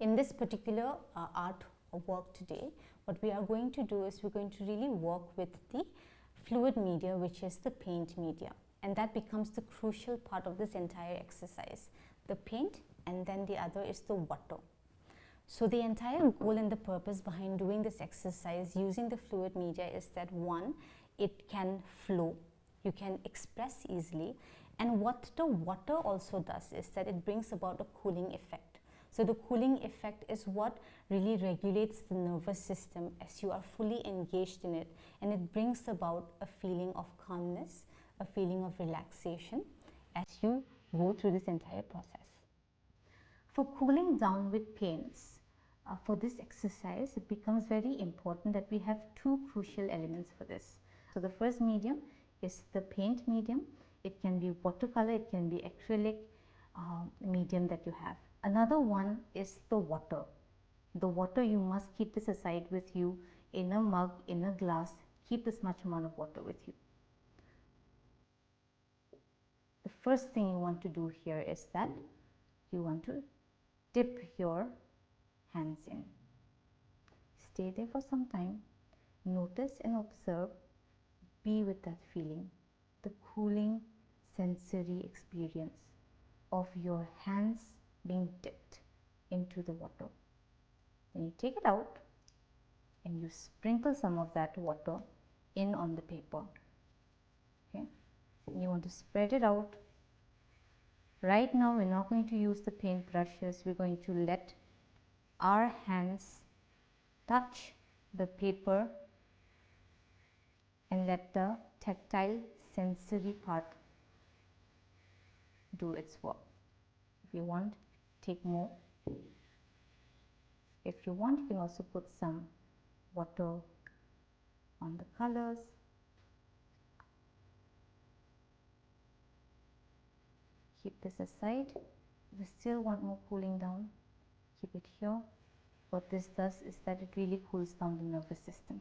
in this particular art work today, what we are going to do is we're going to really work with the fluid media, which is the paint media, and that becomes the crucial part of this entire exercise. The paint, and then the other is the water. So the entire goal and the purpose behind doing this exercise using the fluid media is that, one, it can flow, you can express easily, and what the water also does is that it brings about a cooling effect. So the cooling effect is what really regulates the nervous system as you are fully engaged in it, and it brings about a feeling of calmness, a feeling of relaxation as you go through this entire process. For cooling down with paints, for this exercise, it becomes very important that we have two crucial elements for this. So the first medium is the paint medium. It can be watercolor, it can be acrylic medium that you have. Another one is the water. The water, you must keep this aside with you in a mug, in a glass. Keep this much amount of water with you. The first thing you want to do here is that you want to dip your hands in. Stay there for some time. Notice and observe. Be with that feeling, the cooling sensory experience of your hands being dipped into the water. Then you take it out and you sprinkle some of that water in on the paper. Okay, you want to spread it out. Right now we're not going to use the paint brushes. We're going to let our hands touch the paper and let the tactile sensory part do its work. If you want, take more. If you want, you can also put some water on the colors. Keep this aside. If you still want more cooling down, keep it here. What this does is that it really cools down the nervous system.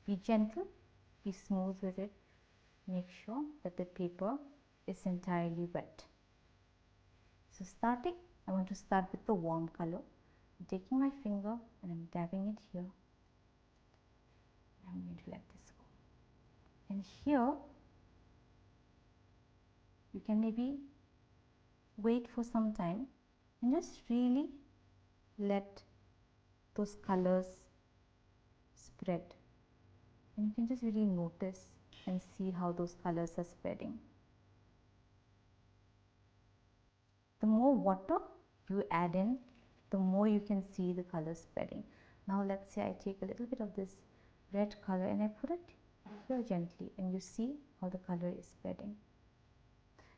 Be gentle, be smooth with it. Make sure that the paper is entirely wet. So starting, I want to start with the warm color. I'm taking my finger and I'm dabbing it here. I'm going to let this go. And here, you can maybe wait for some time and just really let those colors spread. And you can just really notice and see how those colors are spreading. The more water you add in, the more you can see the colors spreading. Now let's say I take a little bit of this red color and I put it here gently, and you see how the color is spreading.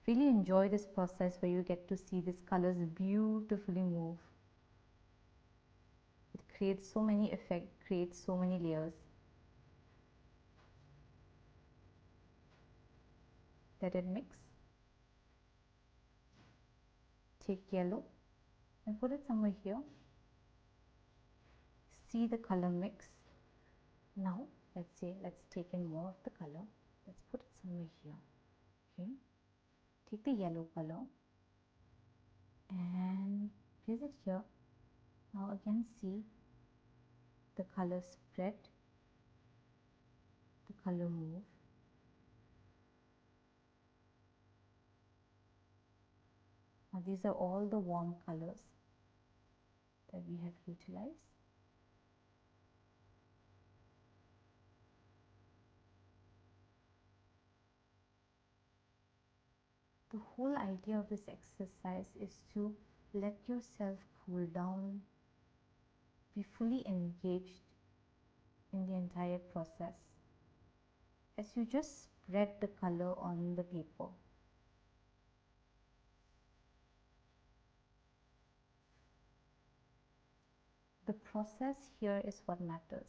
Really enjoy this process where you get to see these colors beautifully move. It creates so many effects, creates so many layers. Let it mix. Take yellow and put it somewhere here. See the color mix. Now let's take in more of the color. Let's put it somewhere here. Okay. Take the yellow color and place it here. Now again see the color spread, the color move. Now these are all the warm colors that we have utilized. The whole idea of this exercise is to let yourself cool down, be fully engaged in the entire process as you just spread the color on the paper. The process here is what matters.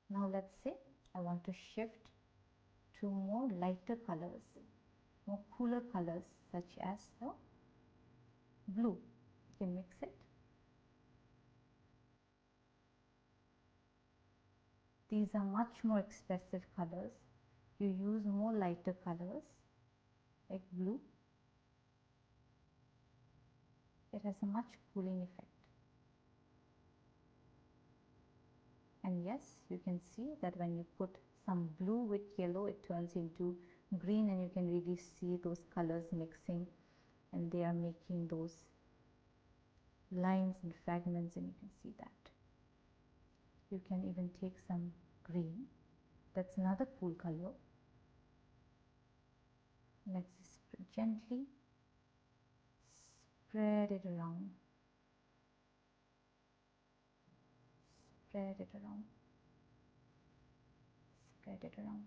Now let's say I want to shift to more lighter colors, more cooler colors such as the blue. You can mix it. These are much more expressive colors. You use more lighter colors like blue, it has a much cooling effect. And yes, you can see that when you put some blue with yellow, it turns into green, and you can really see those colors mixing, and they are making those lines and fragments, and you can see that. You can even take some green. That's another cool color. Let's just gently spread it around. Spread it around. Spread it around.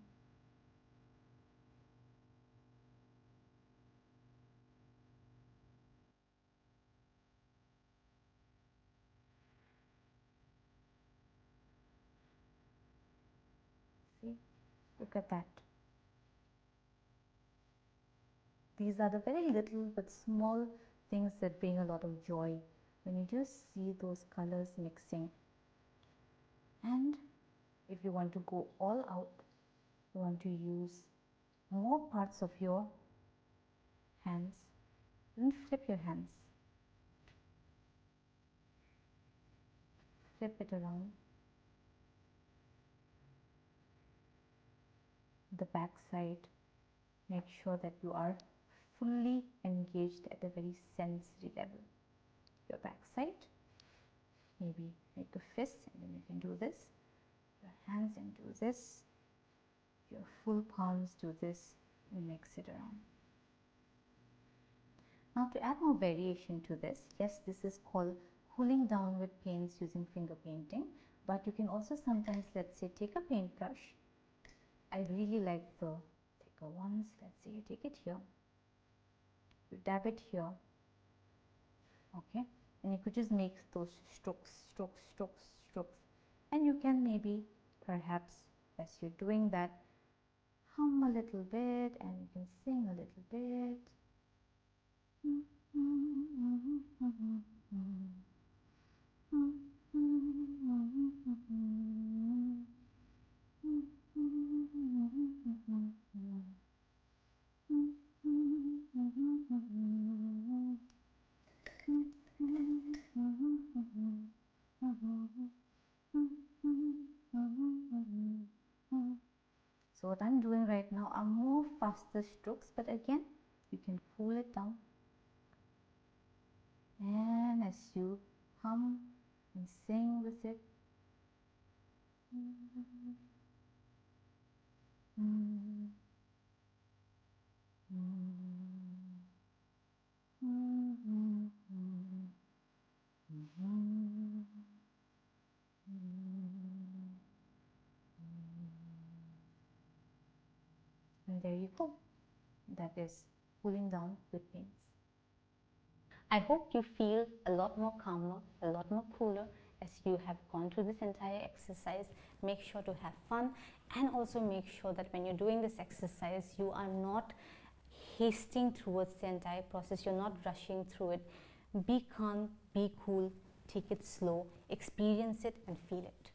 See, look at that. These are the very little but small things that bring a lot of joy when you just see those colors mixing. And if you want to go all out, you want to use more parts of your hands, then flip your hands. Flip it around. The back side. Make sure that you are fully engaged at a very sensory level. Your back side. Maybe make a fist, and then you can do this. Your hands, and do this. Your full palms, do this, and mix it around. Now, to add more variation to this, yes, this is called cooling down with paints using finger painting, but you can also sometimes, let's say, take a paintbrush. I really like the thicker ones. Let's say you take it here, you dab it here, okay, and you could just make those strokes, strokes, strokes, strokes, and you can maybe, perhaps, as you're doing that, hum a little bit, and you can sing a little bit. So what I'm doing right now are more faster strokes, but again, you can cool it down. And as you hum and sing with it, and there you go. That is cooling down with paints. I hope you feel a lot more calmer, a lot more cooler as you have gone through this entire exercise. Make sure to have fun, and also make sure that when you're doing this exercise, you are not hasting towards the entire process. You're not rushing through it. Be calm, be cool, take it slow, experience it and feel it.